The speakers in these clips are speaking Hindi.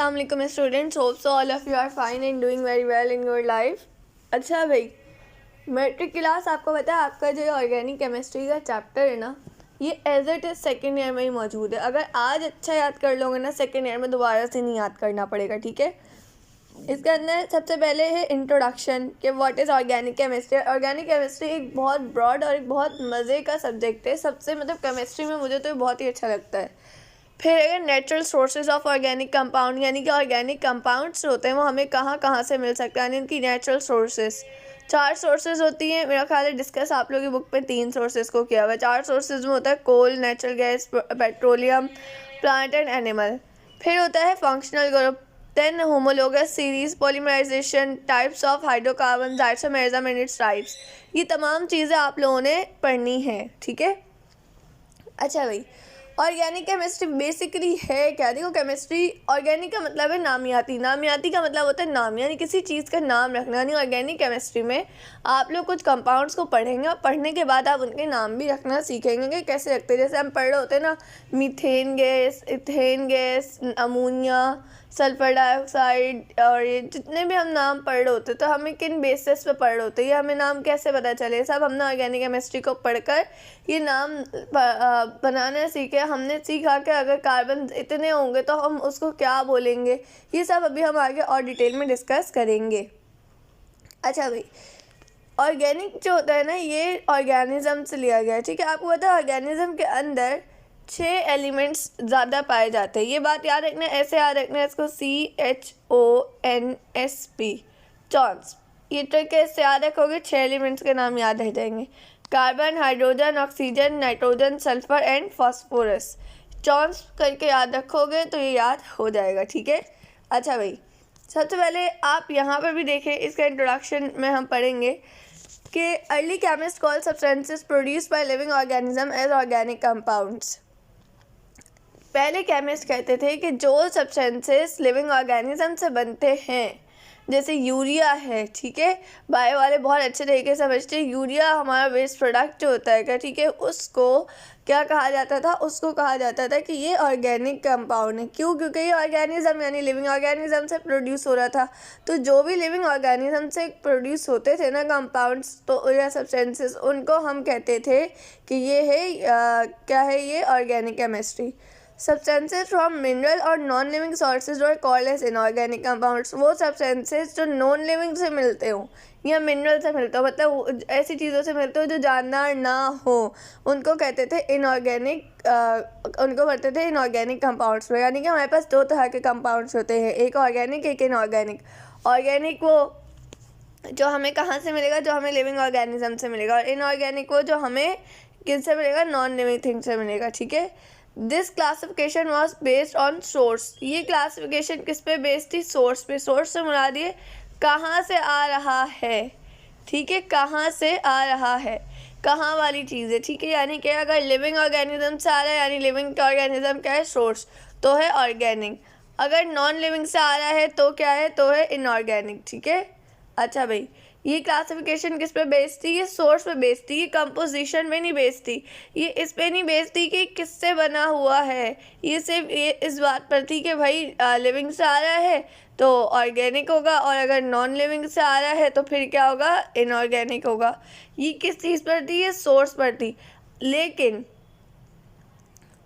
अस्सलाम वालेकुम students, hope so all of you are fine and doing very well in your life. अच्छा भाई, मैट्रिक क्लास आपको पता है, आपका जो ऑर्गेनिक केमिस्ट्री का चैप्टर है ना, ये as it is second year में ही मौजूद है। अगर आज अच्छा याद कर लोगे ना, सेकेंड ईयर में दोबारा से नहीं याद करना पड़ेगा, ठीक है। इसके अंदर सबसे पहले है इंट्रोडक्शन कि what is organic chemistry. Organic chemistry एक बहुत ब्रॉड और एक बहुत मज़े का सब्जेक्ट है, सबसे मतलब केमिस्ट्री में मुझे तो बहुत ही अच्छा लगता है। फिर अगर natural sources of organic compound, यानी कि ऑर्गेनिक कंपाउंड्स होते हैं वो हमें कहाँ कहाँ से मिल सकते हैं, यानी इनकी नेचुरल सोर्सेज 4 सोर्सेज होती हैं। मेरा ख्याल है डिस्कस आप लोगों की बुक में 3 सोर्सेज को किया हुआ है। 4 सोर्सेज में होता है coal, natural gas, petroleum, plant and animal. फिर होता है functional group, then homologous series, polymerization, types of hydrocarbon, isomerism and its types. ये तमाम चीज़ें आप लोगों ने पढ़नी है, ठीक है। अच्छा भाई, ऑर्गेनिक केमिस्ट्री बेसिकली है क्या? देखो, केमिस्ट्री ऑर्गेनिक का मतलब है नामियाती, नामियाती का मतलब होता है नाम, यानी किसी चीज़ का नाम रखना। यानी ऑर्गेनिक केमिस्ट्री में आप लोग कुछ कंपाउंड्स को पढ़ेंगे और पढ़ने के बाद आप उनके नाम भी रखना सीखेंगे कि कैसे रखते हैं। जैसे हम पढ़ रहे होते हैं ना, methane gas, ethane gas, ammonia, sulphur dioxide, और ये जितने भी हम नाम पढ़ रहे होते तो हमें किन बेसिस पे पढ़ रहे होते, ये हमें नाम कैसे पता चले, सब हमने ऑर्गेनिक केमिस्ट्री को पढ़कर ये नाम बनाना सीखे। हमने सीखा कि अगर कार्बन इतने होंगे तो हम उसको क्या बोलेंगे, ये सब अभी हम आगे और डिटेल में डिस्कस करेंगे। अच्छा भाई, ऑर्गेनिक जो होता है ना, ये ऑर्गेनिज्म से लिया गया है, ठीक है। आपको पता है ऑर्गेनिज्म के अंदर 6 एलिमेंट्स ज़्यादा पाए जाते हैं। ये बात याद रखना, ऐसे याद रखना इसको, CHONSP, चॉन्स। ये ट्रिक कैसे याद रखोगे, 6 एलिमेंट्स के नाम याद रह जाएंगे। Carbon, hydrogen, oxygen, nitrogen, sulphur and phosphorus. CHONS करके याद रखोगे तो ये याद हो जाएगा, ठीक है। अच्छा भाई, सबसे पहले आप यहाँ पर भी देखें, इसका इंट्रोडक्शन में हम पढ़ेंगे कि early chemist call substances produced by living organism as organic compounds. पहले केमिस्ट कहते थे कि जो सब्सटेंसेस लिविंग ऑर्गेनिज्म से बनते हैं, जैसे यूरिया है, ठीक है, बायो वाले बहुत अच्छे तरीके से समझते हैं। यूरिया हमारा वेस्ट प्रोडक्ट जो होता है, क्या, ठीक है, उसको क्या कहा जाता था, उसको कहा जाता था कि ये ऑर्गेनिक कंपाउंड है। क्यों? क्योंकि ये ऑर्गेनिज्म यानी लिविंग ऑर्गेनिज्म से प्रोड्यूस हो रहा था। तो जो भी लिविंग ऑर्गेनिज्म से प्रोड्यूस होते थे ना कंपाउंड्स, तो या सब्सटेंसेस, उनको हम कहते थे कि ये है क्या है, ये organic chemistry. Substances from mineral और नॉन लिविंग सोर्सेज और कॉल्ड एज इनऑर्गेनिक कंपाउंड्स। वो सब्सटेंसेस जो नॉन लिविंग से मिलते हो या मिनरल से मिलते हो, मतलब ऐसी चीज़ों से मिलते हो जो जानदार ना हो, उनको कहते थे इनऑर्गेनिक, उनको कहते थे इनऑर्गेनिक कंपाउंड्स में। यानी कि हमारे पास 2 तरह के कंपाउंड्स होते हैं, एक ऑर्गेनिक, एक इनऑर्गेनिक। ऑर्गेनिक वो जो हमें कहाँ से मिलेगा, जो हमें लिविंग ऑर्गेनिज्म से मिलेगा, और इनऑर्गेनिक वो जो हमें किससे मिलेगा, नॉन लिविंग थिंग से मिलेगा, ठीक है। This classification was based on source. ये क्लासिफिकेशन किस पे बेस्ड थी? सोर्स पे। सोर्स से मुराद ये कहाँ से आ रहा है, ठीक है, कहाँ से आ रहा है, कहाँ वाली चीज़ है, ठीक है। यानी कि अगर लिविंग ऑर्गेनिज्म से आ रहा है, यानी लिविंग ऑर्गेनिज्म क्या है, सोर्स, तो है ऑर्गेनिक। अगर नॉन लिविंग से आ रहा है तो क्या है, तो है इनऑर्गेनिक, ठीक है। अच्छा भाई, ये क्लासिफिकेशन किस पे बेस्ड थी? ये सोर्स पे बेस्ड थी, ये कंपोजिशन पे नहीं बेस्ड थी, ये इस पे नहीं बेस्ड थी कि किससे बना हुआ है। ये सिर्फ ये इस बात पर थी कि भाई लिविंग से आ रहा है तो ऑर्गेनिक होगा, और अगर नॉन लिविंग से आ रहा है तो फिर क्या होगा, इनऑर्गेनिक होगा। ये किस चीज़ पर थी? ये सोर्स पर थी। लेकिन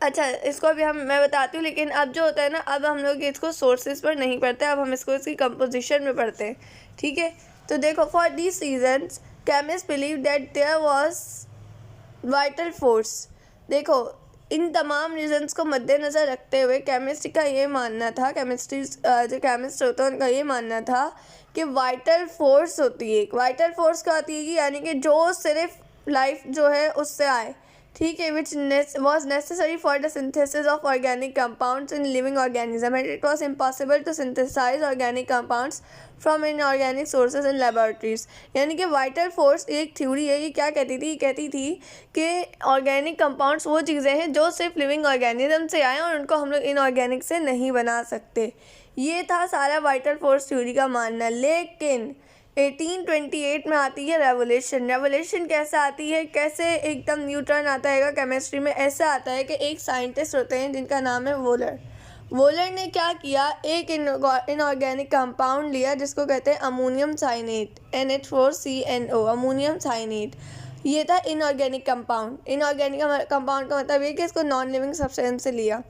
अच्छा, इसको अभी मैं बताती हूँ, लेकिन अब जो होता है ना, अब हम लोग इसको सोर्सेज पर नहीं पढ़ते, अब हम इसको इसकी कंपोजिशन में पढ़ते हैं, ठीक है। तो देखो, for these reasons chemist believe that there was vital force. देखो, इन तमाम रीजन्स को मद्देनज़र रखते हुए केमिस्ट्री का ये मानना था, केमिस्ट्री जो केमिस्ट होता है उनका ये मानना था कि वाइटल फोर्स होती है। वाइटल फोर्स क्या होती है कि यानी कि जो सिर्फ लाइफ जो है उससे आए, ठीक है, which was necessary for the synthesis of organic compounds in living organism and it was impossible to synthesize organic compounds from inorganic sources in laboratories. यानी कि वाइटल फोर्स एक थ्योरी है, ये क्या कहती थी? ये कहती थी कि ऑर्गेनिक कंपाउंड्स वो चीज़ें हैं जो सिर्फ लिविंग ऑर्गेनिज्म से आए और उनको हम लोग इनऑर्गेनिक से नहीं बना सकते। ये था सारा वाइटल फोर्स थ्योरी का मानना। लेकिन 1828 में आती है रेवोल्यूशन। रेवोल्यूशन कैसे आती है, कैसे एकदम न्यू टर्न आता है केमिस्ट्री में? ऐसा आता है कि एक साइंटिस्ट होते हैं जिनका नाम है वोलर। वोलर ने क्या किया, एक इनऑर्गेनिक कंपाउंड लिया जिसको कहते हैं अमोनियम साइनेट, NH4CNO, अमोनियम साइनेट। ये था इनऑर्गेनिक कंपाउंड। इनऑर्गेनिक कंपाउंड का मतलब ये कि इसको नॉन लिविंग सब्सटेंस से लिया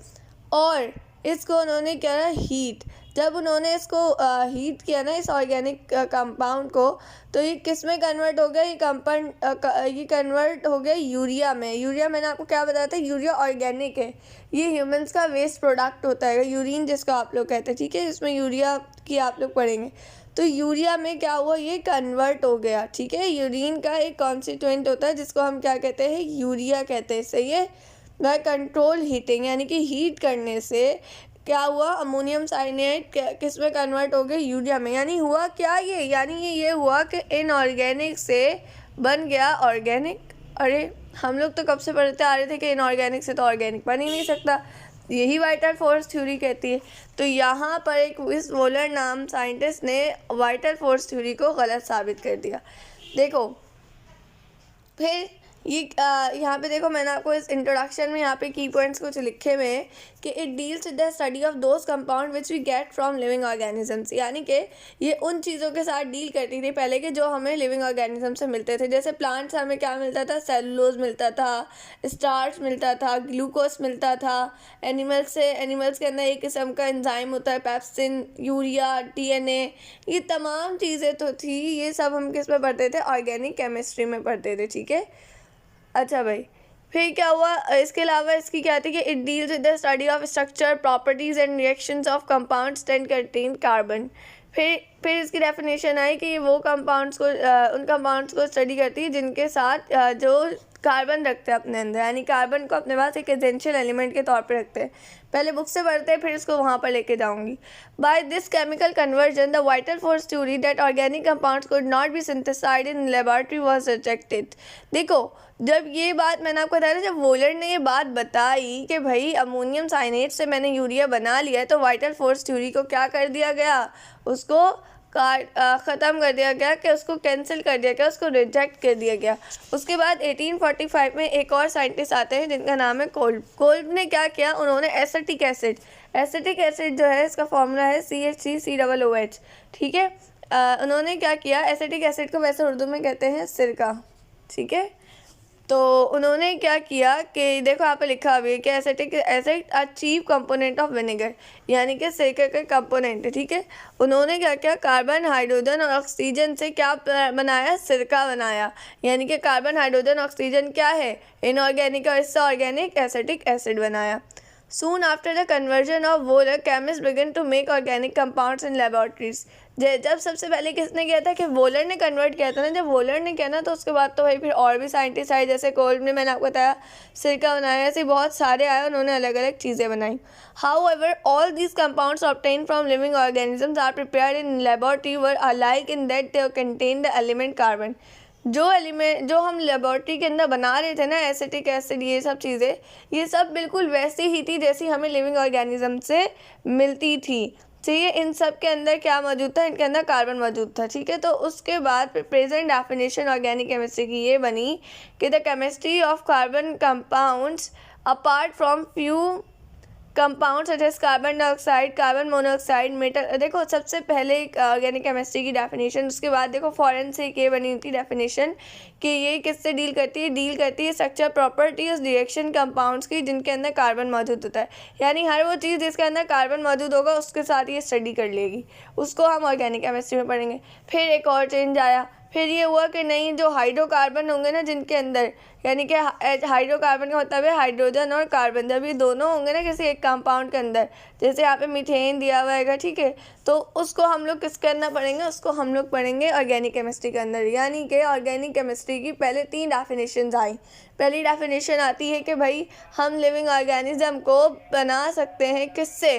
और इसको उन्होंने क्या, हीट। जब उन्होंने इसको हीट किया ना इस ऑर्गेनिक कंपाउंड को, तो ये किस में कन्वर्ट हो गया, ये कन्वर्ट हो गया यूरिया में। यूरिया मैंने आपको क्या बताया था, यूरिया ऑर्गेनिक है, ये ह्यूमंस का वेस्ट प्रोडक्ट होता है, यूरिन जिसको आप लोग कहते हैं, ठीक है, इसमें यूरिया की आप लोग पढ़ेंगे। तो यूरिया में क्या हुआ, ये कन्वर्ट हो गया, ठीक है। यूरिन का एक कॉन्स्टिट्यूएंट होता है जिसको हम क्या कहते हैं, यूरिया कहते हैं, सही है। बाय कंट्रोल हीटिंग, यानी कि हीट करने से क्या हुआ, अमोनियम साइनेट किस में कन्वर्ट हो गया, यूरिया में। यानी हुआ क्या ये, यानी ये हुआ कि इनऑर्गेनिक से बन गया ऑर्गेनिक। अरे हम लोग तो कब से पढ़ते आ रहे थे कि इनऑर्गेनिक से तो ऑर्गेनिक बन ही नहीं सकता, यही वाइटल फोर्स थ्योरी कहती है। तो यहाँ पर एक इस वोलर नाम साइंटिस्ट ने वाइटल फोर्स थ्योरी को गलत साबित कर दिया। देखो फिर ये यहाँ पे देखो, मैंने आपको इस इंट्रोडक्शन में यहाँ पे की पॉइंट्स कुछ लिखे हुए हैं कि it deals with the study of those compound which we get from living organisms, यानी कि ये उन चीज़ों के साथ डील करती थी पहले के जो हमें लिविंग ऑर्गेनिज्म से मिलते थे। जैसे प्लांट से हमें क्या मिलता था, सेलुलोज मिलता था, स्टार्च मिलता था, ग्लूकोज मिलता था। एनिमल्स के अंदर एक किस्म का एंजाइम होता है पेप्सिन, यूरिया, DNA, ये तमाम चीज़ें तो थी। ये सब हम किस में पढ़ते थे, ऑर्गेनिक केमिस्ट्री में पढ़ते थे, ठीक है। अच्छा भाई, फिर क्या हुआ, इसके अलावा इसकी क्या थी कि it deals with the study of structure, properties and reactions of compounds that contain carbon. फिर इसकी डेफिनेशन आई कि वो कंपाउंड्स को उन कंपाउंड्स को स्टडी करती है जिनके साथ जो कार्बन रखते हैं अपने अंदर, यानी कार्बन को अपने पास एक एसेंशियल एलिमेंट के तौर पे रखते हैं। पहले बुक से पढ़ते हैं, फिर इसको वहाँ पर लेके जाऊँगी। By this chemical conversion the vital force theory that organic compounds could not be synthesized in laboratory was rejected. देखो जब ये बात मैंने आपको बताया था, जब वोलर ने ये बात बताई कि भाई अमोनियम साइनेट से मैंने यूरिया बना लिया है, तो वाइटल फोर्स थ्योरी को क्या कर दिया गया, उसको ख़त्म कर दिया गया, कि उसको कैंसिल कर दिया गया, उसको रिजेक्ट कर दिया गया। उसके बाद 1845 में एक और साइंटिस्ट आते हैं जिनका नाम है कोल्ब। कोल्ब ने क्या किया, उन्होंने एसिटिक एसिड जो है इसका फॉर्मूला है CH3COOH, ठीक है। उन्होंने क्या किया, एसिटिक एसिड को वैसे उर्दू में कहते हैं सिरका, ठीक है। तो उन्होंने क्या किया कि देखो यहाँ पे लिखा हुआ है कि acetic acid a chief component of vinegar, यानी कि सिरके का कंपोनेंट है, ठीक है। उन्होंने क्या किया, कार्बन, हाइड्रोजन और ऑक्सीजन से क्या बनाया, सिरका बनाया। यानी कि कार्बन, हाइड्रोजन, ऑक्सीजन क्या है, इनऑर्गेनिक, और इससे ऑर्गेनिक एसिटिक एसिड बनाया। Soon after the conversion of Wohler, chemists began to make organic compounds in laboratories. जब सबसे पहले किसने किया था, कि वोलर ने कन्वर्ट किया था ना। जब वोलर ने किया ना, तो उसके बाद तो भाई फिर और भी साइंटिस्ट आए, जैसे कोल्ब ने, मैंने आपको बताया, सिरका बनाया, ऐसे बहुत सारे आए, उन्होंने अलग अलग चीज़ें बनाई। However, all these compounds obtained from living organisms are prepared in laboratory were alike in that they contain the element carbon. जो एलिमेंट जो हम लेबॉर्ट्री के अंदर बना रहे थे ना, एसिटिक एसिड, ये सब चीज़ें, ये सब बिल्कुल वैसी ही थी जैसी हमें लिविंग ऑर्गेनिज्म से मिलती थी, ठीक है। इन सब के अंदर क्या मौजूद था, इनके अंदर कार्बन मौजूद था, ठीक है। तो उसके बाद प्रेजेंट डेफिनेशन ऑर्गेनिक केमिस्ट्री की ये बनी कि the chemistry of carbon compounds apart from few compound such as carbon dioxide, carbon monoxide, metal. देखो सबसे पहले ऑर्गेनिक केमिस्ट्री की डेफिनेशन, उसके बाद देखो फॉरेन से ये बनी थी डेफिनेशन कि ये किससे डील करती है स्ट्रक्चर, प्रॉपर्टीज, रिएक्शन कंपाउंड्स की जिनके अंदर कार्बन मौजूद होता है। यानी हर वो चीज़ जिसके अंदर कार्बन मौजूद होगा उसके साथ ये स्टडी कर लेगी, उसको हम ऑर्गेनिक केमिस्ट्री में पढ़ेंगे। फिर एक और चेंज आया, फिर ये हुआ कि नहीं, जो हाइड्रोकार्बन होंगे ना जिनके अंदर, यानी कि हाइड्रोकार्बन का मतलब है हाइड्रोजन और कार्बन, जब ये दोनों होंगे ना किसी एक कंपाउंड के अंदर, जैसे यहाँ पे मीथेन दिया हुआ है, ठीक है, तो उसको हम लोग किसके अंदर पढ़ेंगे, उसको हम लोग पढ़ेंगे ऑर्गेनिक केमिस्ट्री के अंदर। यानी कि ऑर्गेनिक केमिस्ट्री की पहले 3 डेफिनेशंस आई। पहली डेफिनेशन आती है कि भाई हम लिविंग ऑर्गेनिज्म को बना सकते हैं किससे,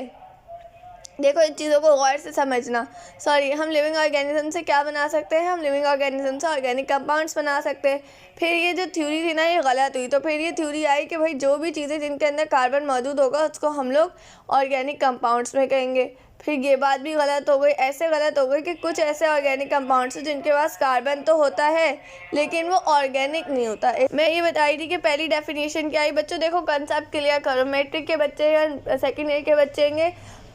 देखो इन चीज़ों को गौर से समझना। हम लिविंग ऑर्गेनिज्म से क्या बना सकते हैं, हम लिविंग ऑर्गेनिज्म से ऑर्गेनिक कंपाउंड्स बना सकते हैं। फिर ये जो थ्योरी थी ना, ये गलत हुई, तो फिर ये थ्योरी आई कि भाई जो भी चीज़ें जिनके अंदर कार्बन मौजूद होगा उसको हम लोग ऑर्गेनिक कंपाउंड्स में कहेंगे। फिर ये बात भी गलत हो गई, ऐसे गलत हो गई कि कुछ ऐसे ऑर्गेनिक कंपाउंड्स हैं जिनके पास कार्बन तो होता है लेकिन वो ऑर्गेनिक नहीं होता। मैं ये बता रही थी कि पहली डेफिनेशन क्या आई बच्चों, देखो कंसेप्ट क्लियर करो। मैट्रिक के बच्चे या सेकेंड ईयर के बच्चे होंगे,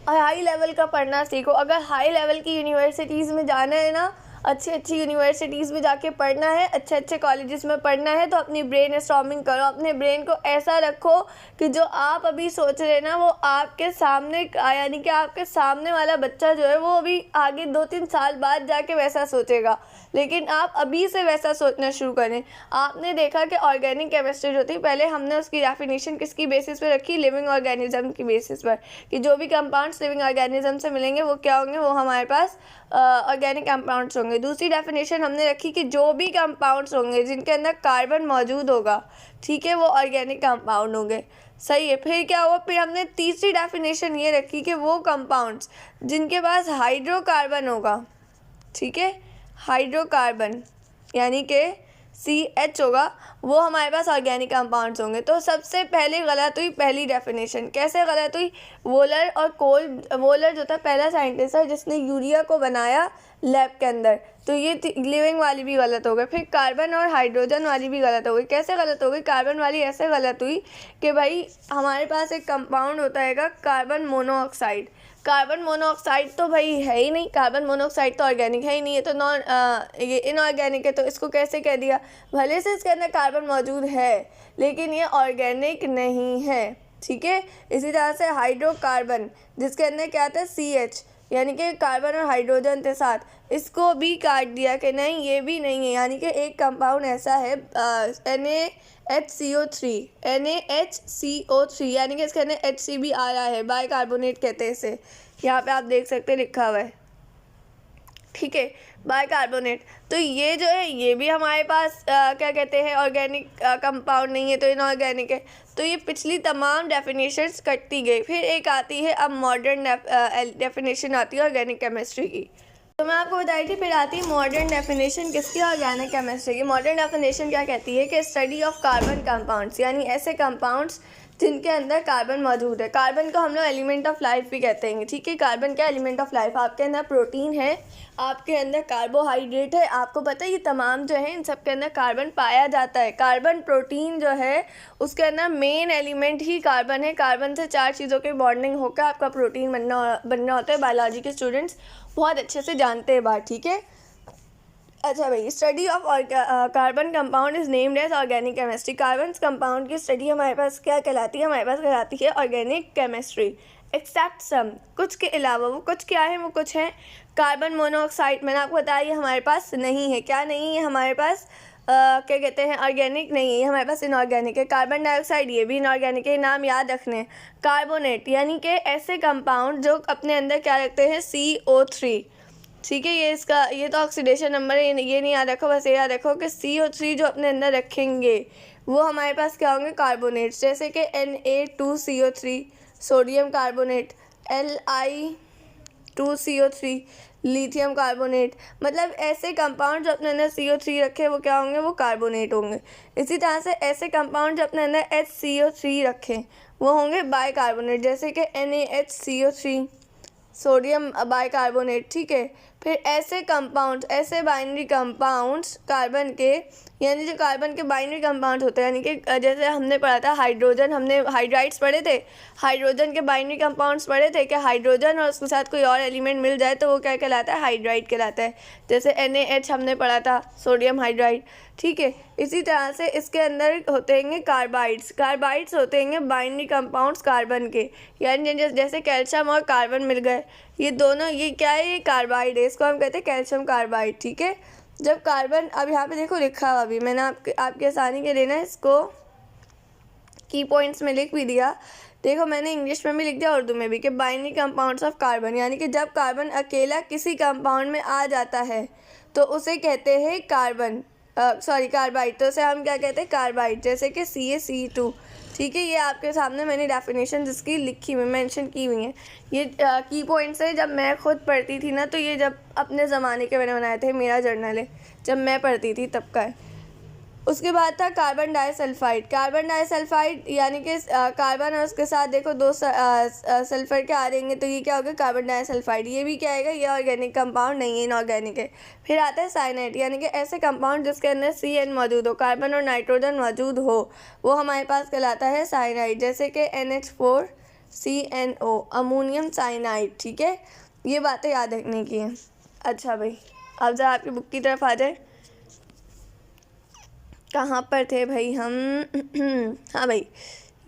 हाई लेवल का पढ़ना सीखो। अगर हाई लेवल की यूनिवर्सिटीज़ में जाना है ना, अच्छी अच्छी यूनिवर्सिटीज़ में जाके पढ़ना है, अच्छे अच्छे कॉलेजेस में पढ़ना है, तो अपनी ब्रेन स्टॉर्मिंग करो। अपने ब्रेन को ऐसा रखो कि जो आप अभी सोच रहे हैं ना वो आपके सामने, यानी कि आपके सामने वाला बच्चा जो है वो अभी आगे 2-3 साल बाद जाके वैसा सोचेगा, लेकिन आप अभी से वैसा सोचना शुरू करें। आपने देखा कि ऑर्गेनिक केमिस्ट्री जो थी, पहले हमने उसकी डेफिनेशन किसकी बेसिस पर रखी, लिविंग ऑर्गेनिज्म की बेसिस पर, कि जो भी कंपाउंड्स लिविंग ऑर्गेनिज्म से मिलेंगे वो क्या होंगे, वो हमारे पास ऑर्गेनिक कंपाउंड्स होंगे। दूसरी डेफिनेशन हमने रखी कि जो भी कंपाउंड्स होंगे जिनके अंदर कार्बन मौजूद होगा, ठीक है, वो ऑर्गेनिक कंपाउंड होंगे। सही है। फिर क्या हुआ, फिर हमने तीसरी डेफिनेशन ये रखी कि वो कंपाउंड्स जिनके पास हाइड्रोकार्बन होगा, ठीक है, हाइड्रोकार्बन यानी कि CH होगा, वो हमारे पास ऑर्गेनिक कंपाउंड्स होंगे। तो सबसे पहले गलत हुई पहली डेफिनेशन। कैसे गलत हुई, वोलर जो था पहला साइंटिस्ट था जिसने यूरिया को बनाया लैब के अंदर, तो ये लिविंग वाली भी गलत हो गई। फिर कार्बन और हाइड्रोजन वाली भी गलत हो गई। कैसे गलत हो गई, कार्बन वाली ऐसे गलत हुई कि भाई हमारे पास एक कंपाउंड होता है कार्बन मोनोऑक्साइड। कार्बन मोनोऑक्साइड तो भाई है ही नहीं, कार्बन मोनोऑक्साइड तो ऑर्गेनिक है ही नहीं, ये तो ये इनऑर्गेनिक है, तो इसको कैसे कह दिया, भले से इसके अंदर कार्बन मौजूद है लेकिन ये ऑर्गेनिक नहीं है, ठीक है। इसी तरह से हाइड्रोकार्बन जिसके अंदर क्या आता है CH, यानी कि कार्बन और हाइड्रोजन के साथ, इसको भी काट दिया कि नहीं ये भी नहीं है, यानी कि एक कंपाउंड ऐसा है NaHCO3 यानी कि इसके अंदर HC भी आ रहा है, बाइकार्बोनेट कहते हैं इसे, यहाँ पे आप देख सकते हैं लिखा हुआ है, ठीक है, बाइकार्बोनेट। तो ये जो है ये भी हमारे पास क्या कहते हैं ऑर्गेनिक कंपाउंड नहीं है, तो इनऑर्गेनिक है। तो ये पिछली तमाम डेफिनेशंस कटती गई। फिर एक आती है अब मॉडर्न डेफिनेशन आती है ऑर्गेनिक केमिस्ट्री की। तो मैं आपको बताई थी, फिर आती है मॉडर्न डेफिनेशन किसकी, ऑर्गेनिक केमिस्ट्री की। मॉडर्न डेफिनेशन क्या कहती है कि स्टडी ऑफ कार्बन कंपाउंड्स, यानी ऐसे कंपाउंड्स जिनके अंदर कार्बन मौजूद है। कार्बन को हम लोग एलिमेंट ऑफ लाइफ भी कहते हैं, ठीक है। कार्बन क्या एलिमेंट ऑफ लाइफ, आपके अंदर प्रोटीन है, आपके अंदर कार्बोहाइड्रेट है, आपको पता है ये तमाम जो है इन सब के अंदर कार्बन पाया जाता है। कार्बन प्रोटीन जो है उसके अंदर मेन एलिमेंट ही कार्बन है। कार्बन से 4 चीज़ों की बॉन्डिंग होकर आपका प्रोटीन बनना होता है। बायोलॉजी के स्टूडेंट्स बहुत अच्छे से जानते हैं बात, ठीक है। अच्छा भाई, study of carbon compound is named as organic chemistry. Carbon compound की स्टडी हमारे पास क्या कहलाती है, हमारे पास कहलाती है ऑर्गेनिक केमिस्ट्री। एक्सेप्ट सम, कुछ के अलावा, वो कुछ क्या है, वो कुछ है कार्बन मोनोऑक्साइड, मैंने आपको बताया ये हमारे पास नहीं है। क्या नहीं है हमारे पास, क्या कहते हैं ऑर्गेनिक नहीं है, हमारे पास इनऑर्गेनिक है। कार्बन डाइऑक्साइड ये भी इनऑर्गेनिक है, नाम याद रखने। कार्बोनेट यानी कि ऐसे कंपाउंड जो अपने अंदर क्या रखते हैं CO3, ठीक है। ये तो ऑक्सीडेशन नंबर है, ये नहीं याद रखो, बस ये याद रखो कि CO3 जो अपने अंदर रखेंगे वो हमारे पास क्या होंगे, कार्बोनेट्स, जैसे कि Na2CO3 sodium carbonate, Li2CO3 lithium carbonate. मतलब ऐसे कंपाउंड जो अपने अंदर CO3 रखे वो क्या होंगे, वो कार्बोनेट होंगे। इसी तरह से ऐसे कंपाउंड जो अपने अंदर HCO3 रखें वो होंगे बाइकार्बोनेट, जैसे कि NaHCO3 सोडियम बाइकार्बोनेट, ठीक है। फिर ऐसे कंपाउंड्स, ऐसे बाइनरी कंपाउंड्स कार्बन के, यानी जो कार्बन के बाइनरी कंपाउंड होते हैं, यानी कि जैसे हमने पढ़ा था हाइड्रोजन, हमने हाइड्राइड्स पढ़े थे, हाइड्रोजन के बाइनरी कंपाउंड्स पढ़े थे कि हाइड्रोजन और उसके साथ कोई और एलिमेंट मिल जाए तो वो क्या कहलाता है, हाइड्राइड कहलाता है। जैसे NaH हमने पढ़ा था, सोडियम हाइड्राइड, ठीक है। इसी तरह से इसके अंदर होते हैं कार्बाइड्स। कार्बाइड्स होते हैं बाइनरी कंपाउंड्स कार्बन के, यानी जैसे कैल्शियम और कार्बन मिल गए, ये दोनों, ये क्या है, ये कार्बाइड है, इसको हम कहते हैं कैल्शियम कार्बाइड, ठीक है। जब कार्बन, अब यहाँ पे देखो लिखा हुआ, अभी मैंने आपके आसानी के लिए ना इसको की पॉइंट्स में लिख भी दिया। देखो मैंने इंग्लिश में भी लिख दिया, उर्दू में भी, कि बाइनरी कंपाउंड्स ऑफ कार्बन, यानी कि जब कार्बन अकेला किसी कंपाउंड में आ जाता है तो उसे कहते हैं कार्बाइड, तो उसे हम क्या कहते हैं, कार्बाइड, जैसे कि CaC2, ठीक है। ये आपके सामने मैंने डेफिनेशन जिसकी लिखी हुई, मेंशन की हुई है। ये की पॉइंट्स है, जब मैं खुद पढ़ती थी ना, तो ये जब अपने ज़माने के मैंने बनाए थे, मेरा जर्नल है, जब मैं पढ़ती थी तब का है। उसके बाद था कार्बन डाइसल्फाइड। कार्बन डाइसल्फाइड यानी कि कार्बन और उसके साथ देखो दो सल्फर के आ रहेंगे, तो ये क्या होगा, कार्बन डाइसल्फाइड। ये भी क्या आएगा, ये ऑर्गेनिक कंपाउंड नहीं है, इनऑर्गेनिक है। फिर आता है साइनाइड, यानी कि ऐसे कंपाउंड जिसके अंदर CN मौजूद हो, कार्बन और नाइट्रोजन मौजूद हो, वो हमारे पास कहलाता है साइनाइड। जैसे कि NH4CNO, अमोनियम साइनाइड। ठीक है, ये बातें याद रखने की हैं। अच्छा भाई, अब जरा आपकी बुक की तरफ आ जाए। कहाँ पर थे भाई हम? हाँ भाई,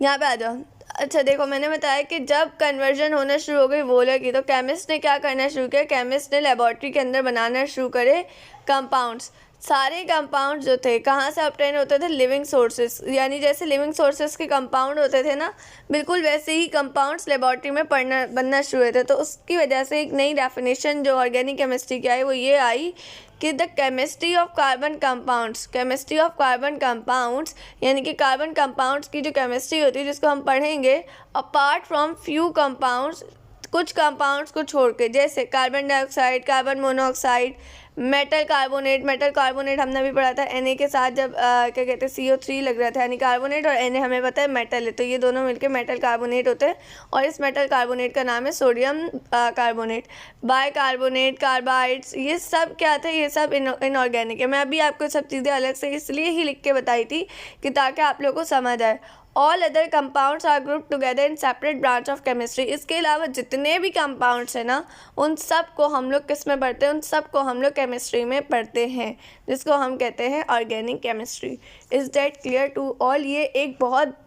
यहाँ पे आ जाओ। अच्छा देखो, मैंने बताया कि जब कन्वर्जन होना शुरू हो गई वोलर की, तो केमिस्ट ने क्या करना शुरू किया, केमिस्ट ने लेबॉर्ट्री के अंदर बनाना शुरू करे कंपाउंड्स। सारे कंपाउंड जो थे कहाँ से ऑब्टेन होते थे, लिविंग सोर्सेस। यानी जैसे लिविंग सोर्सेस के कंपाउंड होते थे ना, बिल्कुल वैसे ही कंपाउंड्स लेबॉर्ट्री में बनना शुरू हुए थे। तो उसकी वजह से एक नई डेफिनेशन जो ऑर्गेनिक केमिस्ट्री की आई, वो ये आई कि the chemistry of carbon compounds, chemistry of carbon compounds, यानी कि कार्बन कंपाउंड्स की जो केमिस्ट्री होती है, जिसको हम पढ़ेंगे अपार्ट फ्रॉम फ्यू कंपाउंड्स, कुछ कंपाउंड्स को छोड़ के, जैसे carbon dioxide, carbon monoxide, metal carbonate हमने भी पढ़ा था। Na के साथ जब क्या कहते हैं CO3 लग रहा था, यानी कार्बोनेट, और Na हमें पता है मेटल है, तो ये दोनों मिलके मेटल कार्बोनेट होते हैं। और इस मेटल कार्बोनेट का नाम है सोडियम कार्बोनेट। बाइकार्बोनेट, कार्बाइड्स, ये सब क्या थे, ये सब इनऑर्गेनिक है। मैं अभी आपको सब चीज़ें अलग से इसलिए ही लिख के बताई थी कि ताकि आप लोगों को समझ आए। All other compounds are group together in separate branch of chemistry. इसके अलावा जितने भी कंपाउंड्स हैं ना, उन सब को हम लोग किस में पढ़ते हैं, उन सब को हम लोग केमिस्ट्री में पढ़ते हैं, जिसको हम कहते हैं organic chemistry. Is that clear to all? ये एक बहुत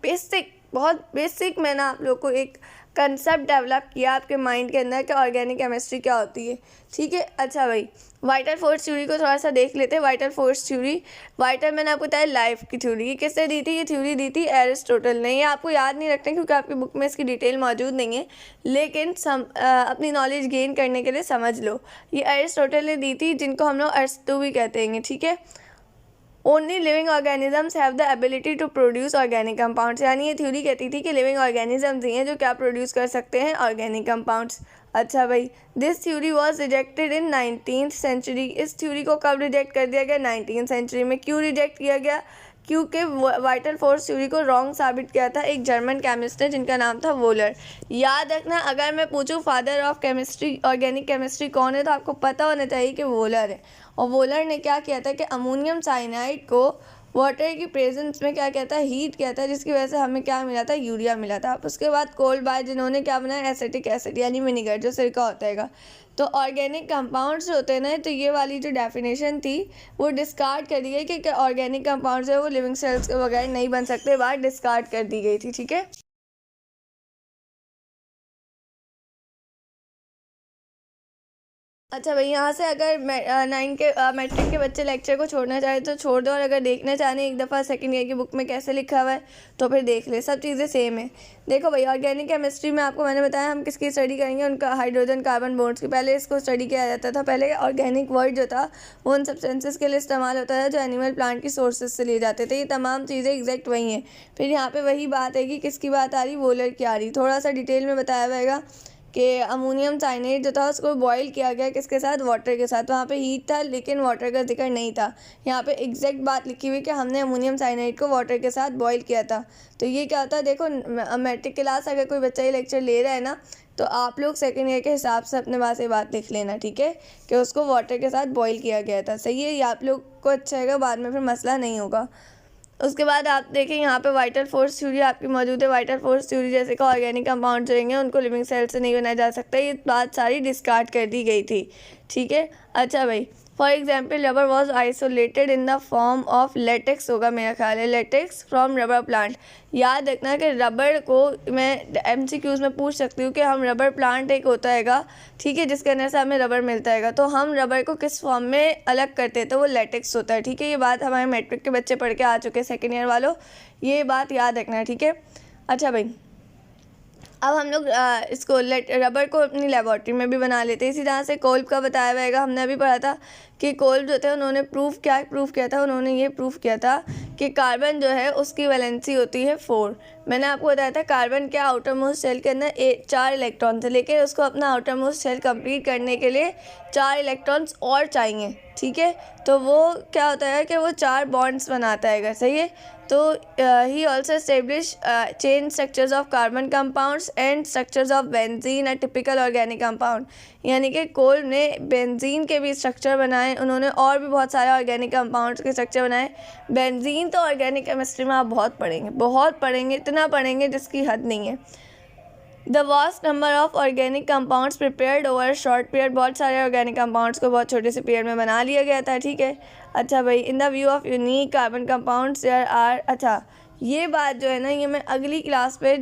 बेसिक मैंने आप लोग को एक कंसेप्ट डेवलप किया आपके माइंड के अंदर कि ऑर्गेनिक केमिस्ट्री क्या होती है। ठीक है, अच्छा भाई, वाइटल फोर्स थ्योरी को थोड़ा सा देख लेते हैं। वाइटल फोर्स थ्योरी, वाइटल मैंने आपको बताया लाइफ की थ्योरी। ये किसने दी थी? ये थ्योरी दी थी एरिस्टोटल ने। ये आपको याद नहीं रखते क्योंकि आपकी बुक में इसकी डिटेल मौजूद नहीं है, लेकिन अपनी नॉलेज गेन करने के लिए समझ लो। ये एरिस्टोटल ने दी थी, जिनको हम लोग अरिस्टो भी कहते हैं। ठीक है, only living organisms have the ability to produce organic compounds. यानी ये थ्योरी कहती थी कि लिविंग ऑर्गेनिजम्स ही हैं जो क्या प्रोड्यूस कर सकते हैं, ऑर्गेनिक कंपाउंड्स। अच्छा भाई, this theory was rejected in 19th century. इस थ्योरी को कब रिजेक्ट कर दिया गया? 19th सेंचुरी में। क्यों रिजेक्ट किया गया? क्योंकि वाइटल फोर्स थ्योरी को रॉन्ग साबित किया था एक जर्मन केमिस्ट ने, जिनका नाम था वोलर। याद रखना, अगर मैं पूछूं father of chemistry, organic chemistry कौन है, तो आपको पता होना चाहिए कि वोलर है। और वोलर ने क्या किया था कि अमोनियम साइनाइड को वाटर की प्रेजेंस में क्या कहता है, हीट किया था, जिसकी वजह से हमें क्या मिला था, यूरिया मिला था। उसके बाद कोल्ड बाय जिन्होंने क्या बनाया, एसिटिक एसिड यानी विनेगर, जो सिरका होता है। तो ऑर्गेनिक कंपाउंड्स होते हैं ना, तो ये वाली जो डेफिनेशन थी वो डिस्कार्ड कर दी गई कि ऑर्गेनिक कंपाउंड्स है वो लिविंग सेल्स के बगैर नहीं बन सकते, बात डिस्कार्ड कर दी गई थी। ठीक है, अच्छा भाई, यहाँ से अगर 9 के मैट्रिक के बच्चे लेक्चर को छोड़ना चाहे तो छोड़ दो, और अगर देखना चाहें एक दफ़ा सेकंड ईयर की बुक में कैसे लिखा हुआ है तो फिर देख ले, सब चीज़ें सेम है। देखो भाई, ऑर्गेनिक केमिस्ट्री में आपको मैंने बताया हम किसकी स्टडी करेंगे, उनका हाइड्रोजन कार्बन बॉन्ड्स की। पहले इसको स्टडी किया जाता था। पहले ऑर्गेनिक वर्ड जो था वो उन सब्सटेंसेस के लिए इस्तेमाल होता था जो एनिमल प्लांट की सोर्सेज से लिए जाते थे। ये तमाम चीज़ें एग्जैक्ट वही हैं। फिर यहाँ पर वही बात है कि किसकी बात आ रही, वोलर की आ रही। थोड़ा सा डिटेल में बताया जाएगा कि अमोनियम साइनाइड जो था उसको बॉईल किया गया किसके साथ, वाटर के साथ। वहाँ पे हीट था लेकिन वाटर का जिक्र नहीं था। यहाँ पे एग्जैक्ट बात लिखी हुई कि हमने अमोनियम साइनाइड को वाटर के साथ बॉईल किया था। तो ये क्या होता है, देखो मैट्रिक क्लास अगर कोई बच्चा ये लेक्चर ले रहा है ना, तो आप लोग सेकेंड ईयर के हिसाब से अपने पास ये बात लिख लेना। ठीक है, कि उसको वाटर के साथ बॉईल किया गया था। सही है, ये आप लोग को अच्छा रहेगा, बाद में फिर मसला नहीं होगा। उसके बाद आप देखें यहाँ पे वाइटल फोर्स थ्योरी आपकी मौजूद है। वाइटल फोर्स थ्योरी जैसे कि ऑर्गेनिक कंपाउंड रहेंगे उनको लिविंग सेल से नहीं बनाया जा सकता, ये बात सारी डिस्कार्ड कर दी गई थी। ठीक है, अच्छा भाई, for example rubber was isolated in the form of latex, होगा मेरा ख्याल है, लेटेक्स फ्रॉम रबर प्लांट। याद रखना कि रबर को मैं MCQs में पूछ सकती हूँ कि हम रबर प्लांट एक होता हैगा, ठीक है, जिसके अंदर से हमें रबर मिलता हैगा, तो हम रबर को किस फॉर्म में अलग करते हैं, तो वो लेटेक्स होता है। ठीक है, ये बात हमारे मैट्रिक के बच्चे पढ़ के आ चुके हैं, सेकेंड ईयर वालों, ये बात याद रखना है। ठीक है, अच्छा भाई, अब हम लोग इसको रबर को अपनी लेबॉर्ट्री में भी बना लेते हैं। इसी तरह से कोल्ब का बताया जाएगा, हमने अभी पढ़ा था कि कोल्ब जो थे उन्होंने प्रूफ किया था, उन्होंने ये प्रूफ किया था कि कार्बन जो है उसकी वैलेंसी होती है 4, मैंने आपको बताया था कार्बन के आउटर मोस्ट शेल के अंदर 4 इलेक्ट्रॉन थे, लेकिन उसको अपना आउटर मोस्ट शेल कंप्लीट करने के लिए 4 इलेक्ट्रॉन्स और चाहिए, ठीक है। तो वो क्या होता है कि वो 4 बॉन्ड्स बनाता है, सही है। तो he also establish chain structures of carbon compounds and structures of benzene a typical organic compound, यानी कि कोल ने बेंजीन के भी स्ट्रक्चर बनाए, उन्होंने और भी बहुत सारे ऑर्गेनिक कंपाउंड्स के स्ट्रक्चर बनाए। बेंजीन तो ऑर्गेनिक केमिस्ट्री में आप बहुत पढ़ेंगे, इतना पढ़ेंगे जिसकी हद नहीं है। The vast number of organic compounds prepared over short period, बहुत सारे ऑर्गेनिक कंपाउंड्स को बहुत छोटे से पीरियड में बना लिया गया था, ठीक है। अच्छा भाई, in the view of unique carbon compounds there are, अच्छा ये बात जो है ना, ये मैं अगली क्लास पे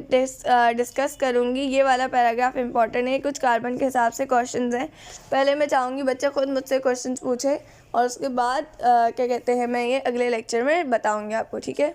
डिस्कस करूँगी। ये वाला पैराग्राफ इंपॉर्टेंट है, कुछ कार्बन के हिसाब से क्वेश्चंस हैं। पहले मैं चाहूँगी बच्चे खुद मुझसे क्वेश्चंस पूछे और उसके बाद क्या कहते हैं, मैं ये अगले लेक्चर में बताऊँगी आपको, ठीक है।